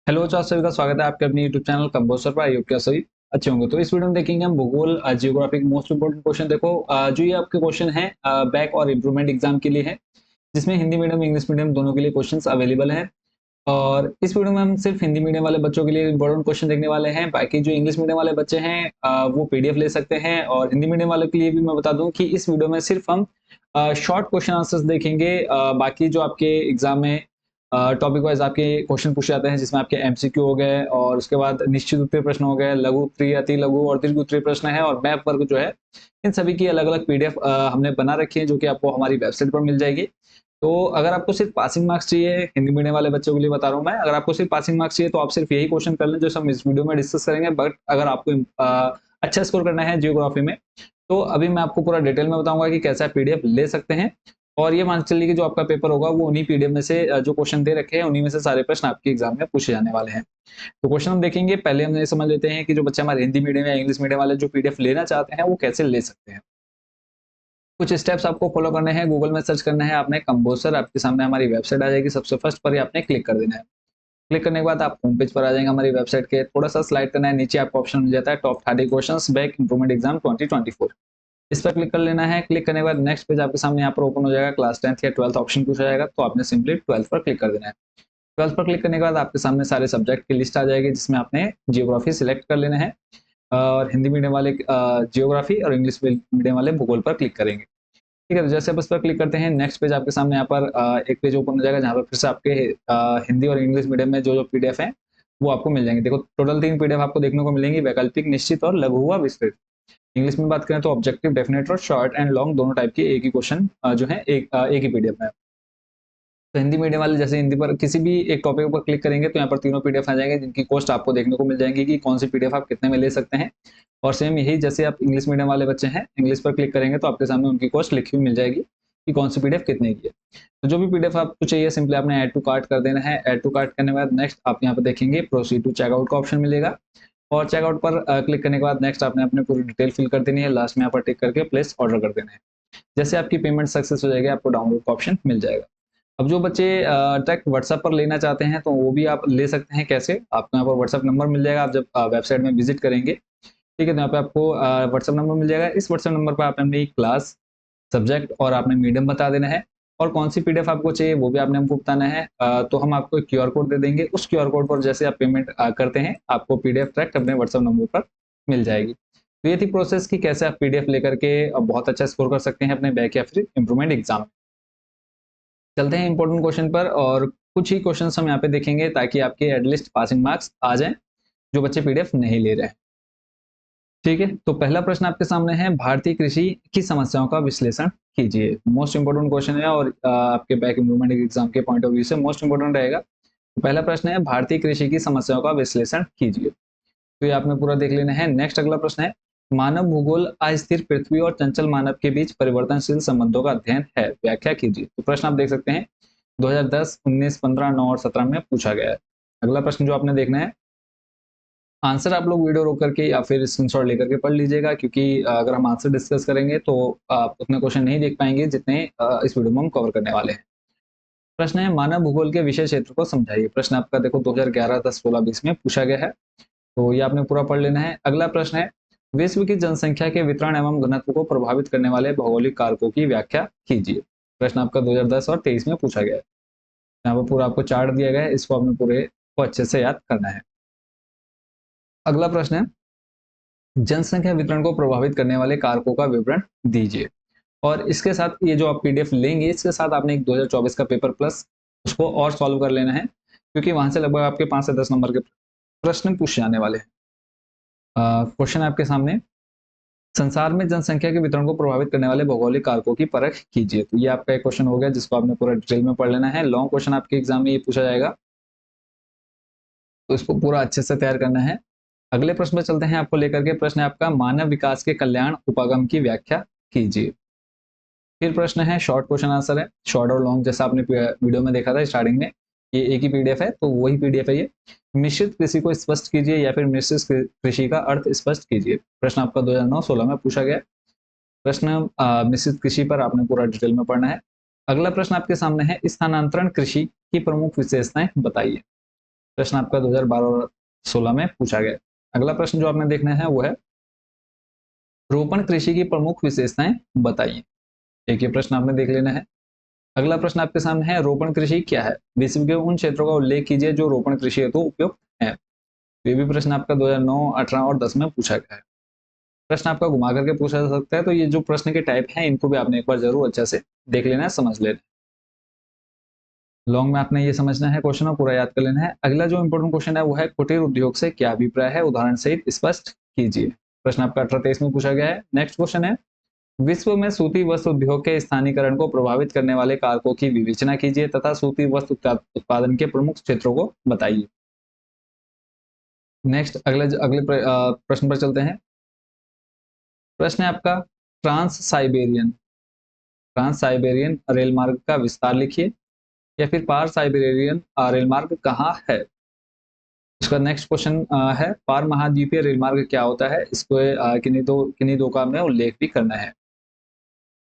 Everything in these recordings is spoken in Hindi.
हेलो, तो आप सभी का स्वागत है आपके अपने यूट्यूब चैनल कंपोस्टर पर। आई होप कि आप सभी अच्छे होंगे। तो इस वीडियो में देखेंगे हम भूगोल जियोग्राफी के मोस्ट इंपोर्टेंट क्वेश्चन। देखो जो ये आपके क्वेश्चन है बैक और इम्प्रूवमेंट एग्जाम के लिए है, जिसमें हिंदी मीडियम इंग्लिश मीडियम दोनों के लिए क्वेश्चंस अवेलेबल हैं। और इस वीडियो में हम सिर्फ हिंदी मीडियम वाले बच्चों के लिए इंपॉर्टेंट क्वेश्चन देखने वाले हैं। बाकी जो इंग्लिश मीडियम वाले बच्चे हैं वो पीडीएफ ले सकते हैं। और हिंदी मीडियम वालों के लिए भी मैं बता दूं कि इस वीडियो में सिर्फ हम शॉर्ट क्वेश्चन आंसर्स देखेंगे। बाकी जो आपके एग्जाम में टॉपिक वाइज आपके क्वेश्चन पूछे जाते हैं, जिसमें आपके एमसीक्यू हो गए और उसके बाद निश्चित उत्तरीय प्रश्न हो गए, लघु उत्तरीय, अति लघु और दीर्घ उत्तरीय प्रश्न है, और मैप वर्ग जो है, इन सभी की अलग अलग पीडीएफ हमने बना रखी है, जो कि आपको हमारी वेबसाइट पर मिल जाएगी। तो अगर आपको सिर्फ पासिंग मार्क्स चाहिए, हिंदी मीडियम वाले बच्चों के लिए बता रहा हूँ मैं, अगर आपको सिर्फ पासिंग मार्क्स चाहिए तो आप सिर्फ यही क्वेश्चन कर लें जो हम इस वीडियो में डिस्कस करेंगे। बट अगर आपको अच्छा स्कोर करना है जियोग्राफी में, तो अभी मैं आपको पूरा डिटेल में बताऊंगा कि कैसे आप पीडीएफ ले सकते हैं। और ये मान चलिए कि जो आपका पेपर होगा वो उन्हीं पीडीएफ में से जो क्वेश्चन दे रखे हैं उन्हीं में से सारे प्रश्न आपके एग्जाम में पूछे जाने वाले हैं। तो क्वेश्चन हम देखेंगे। पहले हम ये समझ लेते हैं कि जो बच्चे हमारे हिंदी मीडियम या इंग्लिश मीडियम वाले जो पीडीएफ लेना चाहते हैं वो कैसे ले सकते हैं। कुछ स्टेप्स आपको फॉलो करने हैं। गूगल में सर्च करना है आपने कंपोजर, आपके सामने हमारी वेबसाइट आ जाएगी। सबसे फर्स्ट पर ही आपने क्लिक कर देना है। क्लिक करने के बाद आप होम पेज पर आ जाएंगे हमारी वेबसाइट के। थोड़ा सा स्लाइड करना है, नीचे आपको ऑप्शन मिल जाता है top 30 questions back improvement exam 2024। इस पर क्लिक कर लेना है। क्लिक करने के बाद नेक्स्ट पेज आपके सामने यहाँ पर ओपन हो जाएगा। क्लास 10th या 12th ऑप्शन पूछा जाएगा, तो आपने सिंपली 12th पर क्लिक कर देना है। 12th पर क्लिक करने के बाद आपके सामने सारे सब्जेक्ट की लिस्ट आ जाएगी, जिसमें आपने जियोग्राफी सिलेक्ट कर लेना है। और हिंदी मीडियम वाले जियोग्राफी और इंग्लिश मीडियम वाले भूगोल पर क्लिक करेंगे। ठीक है, तो जैसे आप इस पर क्लिक करते हैं, नेक्स्ट पेज आपके सामने यहाँ पर एक पेज ओपन हो जाएगा, जहाँ पर फिर से आपके हिंदी और इंग्लिश मीडियम में जो जो पीडीएफ है वो आपको मिल जाएंगे। देखो टोटल 3 पीडीएफ आपको देखने को मिलेंगी, वैकल्पिक, निश्चित और लघु व विस्तृत। इंग्लिश में बात करें तो ऑब्जेक्टिव, डेफिनेट और शॉर्ट एंड लॉन्ग दोनों टाइप के एक ही क्वेश्चन जो है एक ही पीडीएफ में। तो हिंदी मीडियम वाले जैसे हिंदी पर किसी भी एक टॉपिक पर क्लिक करेंगे तो यहाँ पर तीनों पीडीएफ आ जाएंगे, जिनकी कॉस्ट आपको देखने को मिल जाएंगी कि कौन सी पीडीएफ आप कितने में ले सकते हैं। और सेम यही जैसे आप इंग्लिश मीडियम वाले बच्चे हैं, इंग्लिश पर क्लिक करेंगे तो आपके सामने उनकी कॉस्ट लिखी हुई मिल जाएगी कि कौन सी पीडीएफ कितने की है। तो जो भी पीडीएफ आपको चाहिए सिंपली आपने ऐड टू कार्ट कर देना है। ऐड टू कार्ट करने के बाद नेक्स्ट आप यहाँ पर देखेंगे प्रोसीड टू चेकआउट का ऑप्शन मिलेगा। और चेकआउट पर क्लिक करने के बाद नेक्स्ट आपने अपने पूरी डिटेल फिल कर देनी है। लास्ट में यहाँ पर टिक करके प्लेस ऑर्डर कर देना है। जैसे आपकी पेमेंट सक्सेस हो जाएगी, आपको डाउनलोड का ऑप्शन मिल जाएगा। अब जो बच्चे डायरेक्ट व्हाट्सएप पर लेना चाहते हैं तो वो भी आप ले सकते हैं। कैसे? आपको यहाँ पर व्हाट्सएप नंबर मिल जाएगा, आप जब वेबसाइट में विजिट करेंगे, ठीक है, तो यहाँ पे आपको व्हाट्सएप नंबर मिल जाएगा। इस व्हाट्सएप नंबर पर आपने अपनी क्लास, सब्जेक्ट और आपने मीडियम बता देना है, और कौन सी पीडीएफ आपको चाहिए वो भी आपने हमको बताना है। तो हम आपको एक क्यूआर कोड दे देंगे। उस क्यूआर कोड पर जैसे आप पेमेंट करते हैं, आपको पीडीएफ डायरेक्ट अपने व्हाट्सएप नंबर पर मिल जाएगी। तो ये थी प्रोसेस कि कैसे आप पीडीएफ लेकर के बहुत अच्छा स्कोर कर सकते हैं अपने बैक या फिर इंप्रूवमेंट एग्जाम। चलते हैं इंपॉर्टेंट क्वेश्चन पर, और कुछ ही क्वेश्चंस हम यहाँ पे देखेंगे ताकि आपके एटलीस्ट पासिंग मार्क्स आ जाएं जो बच्चे पीडीएफ नहीं ले रहे हैं। ठीक है, तो पहला प्रश्न आपके सामने है, भारतीय कृषि की समस्याओं का विश्लेषण कीजिए। मोस्ट इंपोर्टेंट क्वेश्चन है और आपके बैक इंप्रूवमेंट एग्जाम के पॉइंट ऑफ व्यू से मोस्ट इंपोर्टेंट रहेगा। तो पहला प्रश्न है, भारतीय कृषि की समस्याओं का विश्लेषण कीजिए। तो ये आपने पूरा देख लेना है। नेक्स्ट अगला प्रश्न है, मानव भूगोल अस्थिर पृथ्वी और चंचल मानव के बीच परिवर्तनशील संबंधों का अध्ययन है, व्याख्या कीजिए। तो प्रश्न आप देख सकते हैं 2010, 19, 15, 9 और 17 में पूछा गया है। अगला प्रश्न जो आपने देखना है, आंसर आप लोग वीडियो रोक करके या फिर स्क्रीनशॉट लेकर के पढ़ लीजिएगा, क्योंकि अगर हम आंसर डिस्कस करेंगे तो आप उतने क्वेश्चन नहीं देख पाएंगे जितने इस वीडियो में हम कवर करने वाले हैं। प्रश्न है, मानव भूगोल के विषय क्षेत्र को समझाइए। प्रश्न आपका देखो 2011, 10, 16, 20 में पूछा गया है, तो ये आपने पूरा पढ़ लेना है। अगला प्रश्न है, विश्व की जनसंख्या के वितरण एवं घनत्व को प्रभावित करने वाले भौगोलिक कारकों की व्याख्या कीजिए। प्रश्न आपका 2010 और 23 में पूछा गया है। यहाँ पर पूरा आपको चार्ट दिया गया है, इसको आपने पूरे को अच्छे से याद करना है। अगला प्रश्न है, जनसंख्या वितरण को प्रभावित करने वाले कारकों का विवरण दीजिए। और इसके साथ ये जो आप पीडीएफ लेंगे, इसके साथ आपने एक 2024 का पेपर प्लस उसको और सॉल्व कर लेना है, क्योंकि वहां से लगभग आपके 5 से 10 नंबर के प्रश्न पूछे जाने वाले हैं। क्वेश्चन आपके सामने, संसार में जनसंख्या के वितरण को प्रभावित करने वाले भौगोलिक कारकों की परख कीजिए। तो ये आपका एक क्वेश्चन हो गया, जिसको आपने पूरा डिटेल में पढ़ लेना है। लॉन्ग क्वेश्चन आपके एग्जाम में ये पूछा जाएगा, तो इसको पूरा अच्छे से तैयार करना है। अगले प्रश्न में चलते हैं, आपको लेकर के प्रश्न है आपका, मानव विकास के कल्याण उपागम की व्याख्या कीजिए। फिर प्रश्न है, शॉर्ट क्वेश्चन आंसर है, शॉर्ट और लॉन्ग जैसा आपने वीडियो में देखा था स्टार्टिंग में, ये एक ही पीडीएफ है, तो वही पीडीएफ है ये। मिश्रित कृषि को स्पष्ट कीजिए या फिर मिश्रित कृषि का अर्थ स्पष्ट कीजिए। प्रश्न आपका 2009-16 में पूछा गया। प्रश्न मिश्रित कृषि पर आपने पूरा डिटेल में पढ़ना है। अगला प्रश्न आपके सामने है, स्थानांतरण कृषि की प्रमुख विशेषताएं बताइए। प्रश्न आपका 2012 और 16 में पूछा गया। अगला प्रश्न जो आपने देखना है वो है रोपण कृषि की प्रमुख विशेषताएं बताइए। एक ये प्रश्न आपने देख लेना है। अगला प्रश्न आपके सामने है रोपण कृषि क्या है, विश्व के उन क्षेत्रों का उल्लेख कीजिए जो रोपण कृषि हेतु उपयुक्त है। ये भी प्रश्न आपका 2009, 18 और 10 में पूछा गया है। प्रश्न आपका घुमा करके पूछा जा सकता है, तो ये जो प्रश्न के टाइप हैं इनको भी आपने एक बार जरूर अच्छे से देख लेना है, समझ लेना है। लॉन्ग में आपने ये समझना है क्वेश्चन और पूरा याद कर लेना है। अगला जो इंपॉर्टेंट क्वेश्चन है वो है कुटीर उद्योग से क्या अभिप्राय है, उदाहरण सहित स्पष्ट कीजिए। प्रश्न आपका 18-23 में पूछा गया है। नेक्स्ट क्वेश्चन है विश्व में सूती वस्त्र उद्योग के स्थानीकरण को प्रभावित करने वाले कारकों की विवेचना कीजिए तथा सूती वस्त्र उत्पादन के प्रमुख क्षेत्रों को बताइए। नेक्स्ट अगले अगले प्रश्न पर चलते हैं। प्रश्न है आपका ट्रांस साइबेरियन रेल मार्ग का विस्तार लिखिए, या फिर पार साइबेरियन रेल मार्ग कहाँ है। इसका नेक्स्ट क्वेश्चन है पार महाद्वीपीय रेल मार्ग क्या होता है, इसको किन्हीं दो का में उल्लेख भी करना है।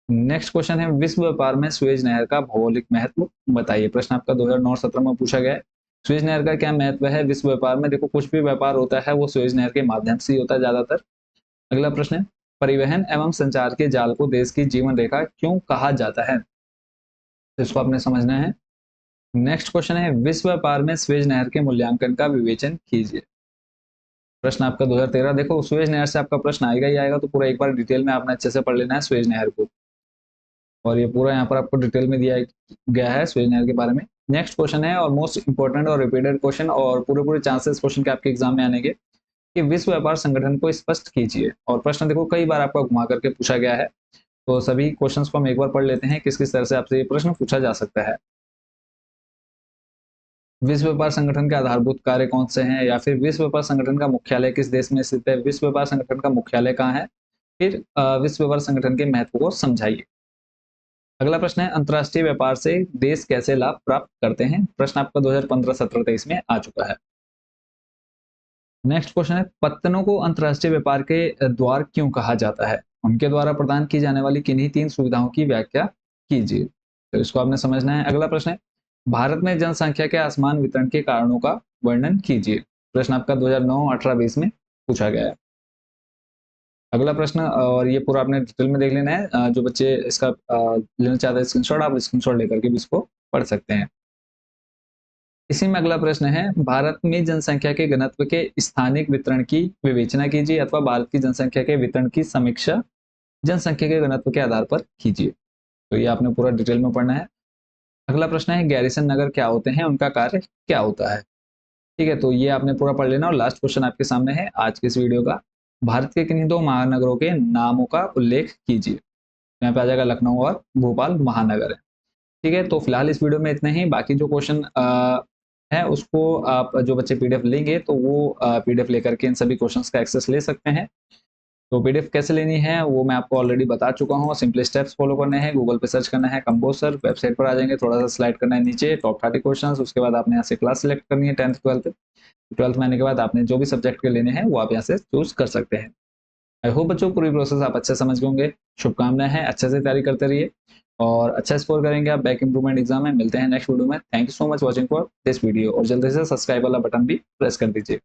नेक्स्ट क्वेश्चन है विश्व व्यापार में सुएज नहर का भौगोलिक महत्व बताइए। प्रश्न आपका 2009-17 में पूछा गया है। सुएज नहर का क्या महत्व है विश्व व्यापार में। देखो कुछ भी व्यापार होता है वो सुएज नहर के माध्यम से ही होता है ज्यादातर। अगला प्रश्न है परिवहन एवं संचार के जाल को देश की जीवन रेखा क्यों कहा जाता है, इसको आपने समझना है। नेक्स्ट क्वेश्चन है विश्व व्यापार में सुएज नहर के मूल्यांकन का विवेचन कीजिए। प्रश्न आपका 2013। देखो सुएज नहर से आपका प्रश्न आएगा ही आएगा, तो पूरा एक बार डिटेल में आपने अच्छे से पढ़ लेना है सुएज नहर को, और ये पूरा यहाँ पर आपको डिटेल में दिया गया है सुएज नहर के बारे में। नेक्स्ट क्वेश्चन है और मोस्ट इंपॉर्टेंट और रिपीटेड क्वेश्चन, और पूरे पूरे चांसेस क्वेश्चन के आपके एग्जाम में आने के, कि विश्व व्यापार संगठन को स्पष्ट कीजिए। और प्रश्न देखो कई बार आपका घुमा करके पूछा गया है, तो सभी क्वेश्चंस को हम एक बार पढ़ लेते हैं किस किस तरह से आपसे ये प्रश्न पूछा जा सकता है। विश्व व्यापार संगठन के आधारभूत कार्य कौन से हैं, या फिर विश्व व्यापार संगठन का मुख्यालय किस देश में स्थित है, विश्व व्यापार संगठन का मुख्यालय कहाँ है, फिर विश्व व्यापार संगठन के महत्व को समझाइए। अगला प्रश्न है अंतर्राष्ट्रीय व्यापार से देश कैसे लाभ प्राप्त करते हैं। प्रश्न आपका 2015-17-23 में आ चुका है। नेक्स्ट क्वेश्चन है पत्तनों को अंतर्राष्ट्रीय व्यापार के द्वार क्यों कहा जाता है, उनके द्वारा प्रदान की जाने वाली किन्हीं 3 सुविधाओं की व्याख्या कीजिए। तो इसको आपने समझना है। अगला प्रश्न है भारत में जनसंख्या के असमान वितरण के कारणों का वर्णन कीजिए। प्रश्न आपका 2009, 18, 20 में पूछा गया है। अगला प्रश्न, और ये पूरा आपने डिटेल में देख लेना है, जो बच्चे इसका लेना चाहते हैं स्क्रीनशॉट, आप स्क्रीनशॉट लेकर के भी इसको पढ़ सकते हैं। इसी में अगला प्रश्न है भारत में जनसंख्या के घनत्व के स्थानिक वितरण की विवेचना कीजिए, अथवा भारत की जनसंख्या के वितरण की समीक्षा जनसंख्या के घनत्व के आधार पर कीजिए। तो ये आपने पूरा डिटेल में पढ़ना है। अगला प्रश्न है गैरिसन नगर क्या होते हैं, उनका कार्य क्या होता है। ठीक है, तो ये आपने पूरा पढ़ लेना। और लास्ट क्वेश्चन आपके सामने है आज की इस वीडियो का, भारत के किन्हीं 2 महानगरों के नामों का उल्लेख कीजिए। यहाँ पे आ जाएगा लखनऊ और भोपाल महानगर है। ठीक है, तो फिलहाल इस वीडियो में इतने ही। बाकी जो क्वेश्चन है उसको आप जो बच्चे पीडीएफ लेंगे तो वो पीडीएफ लेकर के इन सभी क्वेश्चंस का एक्सेस ले सकते हैं। तो पीडीएफ कैसे लेनी है वो मैं आपको ऑलरेडी बता चुका हूँ। सिंपल स्टेप्स फॉलो करने हैं, गूगल पे सर्च करना है कंपोजर, वेबसाइट पर आ जाएंगे, थोड़ा सा स्लाइड करना है नीचे, टॉप 30 क्वेश्चंस, उसके बाद आपने यहाँ से क्लास सेलेक्ट करनी है 10th 12th में आने के बाद आपने जो भी सब्जेक्ट के लेने हैं वो आप यहाँ से चूज कर सकते हैं। आई होप बच्चों पूरी प्रोसेस आप अच्छे समझ गए होंगे। शुभकामनाएं हैं, अच्छे से तैयारी करते रहिए और अच्छा स्कोर करेंगे आप बैक इंप्रूवमेंट एग्जाम में। मिलते हैं नेक्स्ट वीडियो में। Thank you so much watching for this video, और जल्दी से सब्सक्राइब वाला बटन भी प्रेस कर दीजिए।